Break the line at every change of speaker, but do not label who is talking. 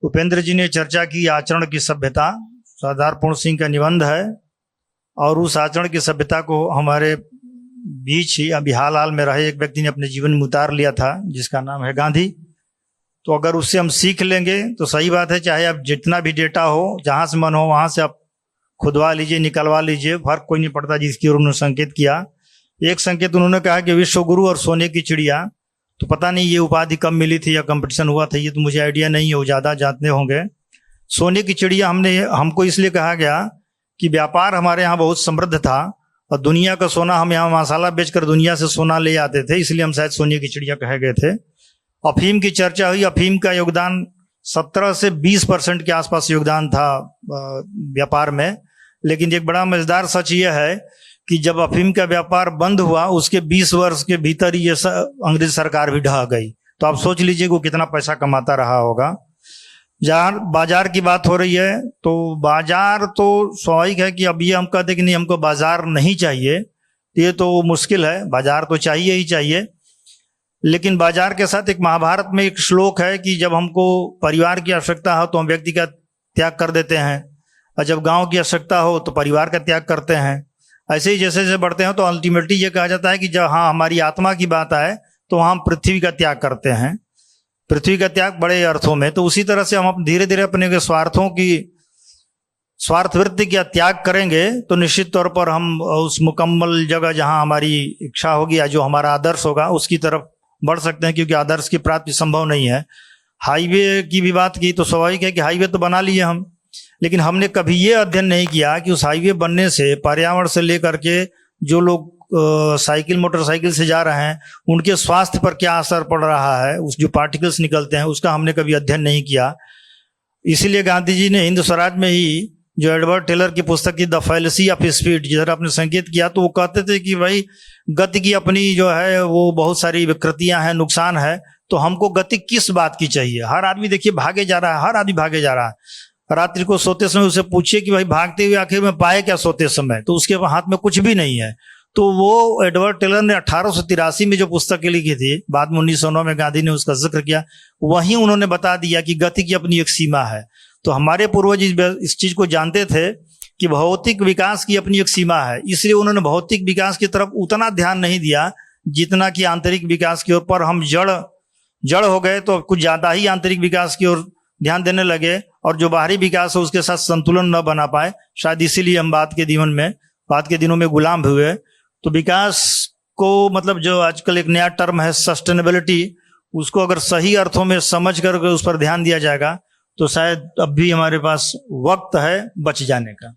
उपेंद्र जी ने चर्चा की आचरण की सभ्यता, सरदार पूर्ण सिंह का निबंध है और उस आचरण की सभ्यता को हमारे बीच ही अभी हाल हाल में रहे एक व्यक्ति ने अपने जीवन में उतार लिया था जिसका नाम है गांधी। तो अगर उससे हम सीख लेंगे तो सही बात है, चाहे आप जितना भी डेटा हो, जहाँ से मन हो वहाँ से आप खुदवा लीजिए, निकलवा लीजिए, फर्क कोई नहीं पड़ता जिसकी ओर उन्होंने संकेत किया। एक संकेत उन्होंने कहा कि विश्व गुरु और सोने की चिड़िया, तो पता नहीं ये उपाधि कब मिली थी या कंपटीशन हुआ था, ये तो मुझे आइडिया नहीं है, वो ज़्यादा जानते होंगे। सोने की चिड़िया हमको इसलिए कहा गया कि व्यापार हमारे यहाँ बहुत समृद्ध था और दुनिया का सोना हम यहाँ मसाला बेचकर दुनिया से सोना ले आते थे, इसलिए हम शायद सोने की चिड़िया कहे गए थे। अफीम की चर्चा हुई, अफीम का योगदान 17 से 20% के आसपास योगदान था व्यापार में। लेकिन एक बड़ा मजेदार सच यह है कि जब अफीम का व्यापार बंद हुआ उसके 20 वर्ष के भीतर ये अंग्रेज सरकार भी ढह गई। तो आप सोच लीजिए वो कितना पैसा कमाता रहा होगा। जहाँ बाजार की बात हो रही है तो बाजार तो स्वाभाविक है कि अब ये हम कहते कि नहीं हमको बाजार नहीं चाहिए, ये तो मुश्किल है, बाजार तो चाहिए ही चाहिए। लेकिन बाजार के साथ एक महाभारत में एक श्लोक है कि जब हमको परिवार की आवश्यकता हो तो हम व्यक्ति का त्याग कर देते हैं, और जब गांव की आवश्यकता हो तो परिवार का त्याग करते हैं। ऐसे ही जैसे जैसे बढ़ते हैं तो अल्टीमेटली ये कहा जाता है कि जब हाँ हमारी आत्मा की बात आए तो हम पृथ्वी का त्याग करते हैं, पृथ्वी का त्याग बड़े अर्थों में। तो उसी तरह से हम धीरे धीरे अपने स्वार्थों की स्वार्थवृत्ति का त्याग करेंगे तो निश्चित तौर पर हम उस मुकम्मल जगह जहाँ हमारी इच्छा होगी या जो हमारा आदर्श होगा उसकी तरफ बढ़ सकते हैं, क्योंकि आदर्श की प्राप्ति संभव नहीं है। हाईवे की भी बात की तो स्वाभाविक है कि हाईवे तो बना लिए हम, लेकिन हमने कभी ये अध्ययन नहीं किया कि उस हाईवे बनने से पर्यावरण से लेकर के जो लोग साइकिल मोटरसाइकिल से जा रहे हैं उनके स्वास्थ्य पर क्या असर पड़ रहा है, उस जो पार्टिकल्स निकलते हैं उसका हमने कभी अध्ययन नहीं किया। इसीलिए गांधी जी ने हिंद स्वराज में ही जो एडवर्ड टेलर की पुस्तक थी द फैलेसी ऑफ स्पीड, जिधर आपने संकेत किया, तो वो कहते थे कि भाई गति की अपनी जो है वो बहुत सारी विकृतियां हैं, नुकसान है, तो हमको गति किस बात की चाहिए। हर आदमी देखिए भागे जा रहा है, हर आदमी भागे जा रहा है। रात्रि को सोते समय उसे पूछिए कि भाई भागते हुए आखिर में पाए क्या सोते समय, तो उसके हाथ में कुछ भी नहीं है। तो वो एडवर्ड टेलर ने 1883 में जो पुस्तकें लिखी थी, बाद में 1909 में गांधी ने उसका जिक्र किया, वहीं उन्होंने बता दिया कि गति की अपनी एक सीमा है। तो हमारे पूर्वज इस चीज को जानते थे कि भौतिक विकास की अपनी एक सीमा है, इसलिए उन्होंने भौतिक विकास की तरफ उतना ध्यान नहीं दिया जितना कि आंतरिक विकास की ओर। पर हम जड़ हो गए तो कुछ ज्यादा ही आंतरिक विकास की ओर ध्यान देने लगे और जो बाहरी विकास है उसके साथ संतुलन न बना पाए। शायद इसीलिए हम बाद के दिनों में गुलाम हुए। तो विकास को मतलब जो आजकल एक नया टर्म है सस्टेनेबिलिटी, उसको अगर सही अर्थों में समझ कर उस पर ध्यान दिया जाएगा तो शायद अब भी हमारे पास वक्त है बच जाने का।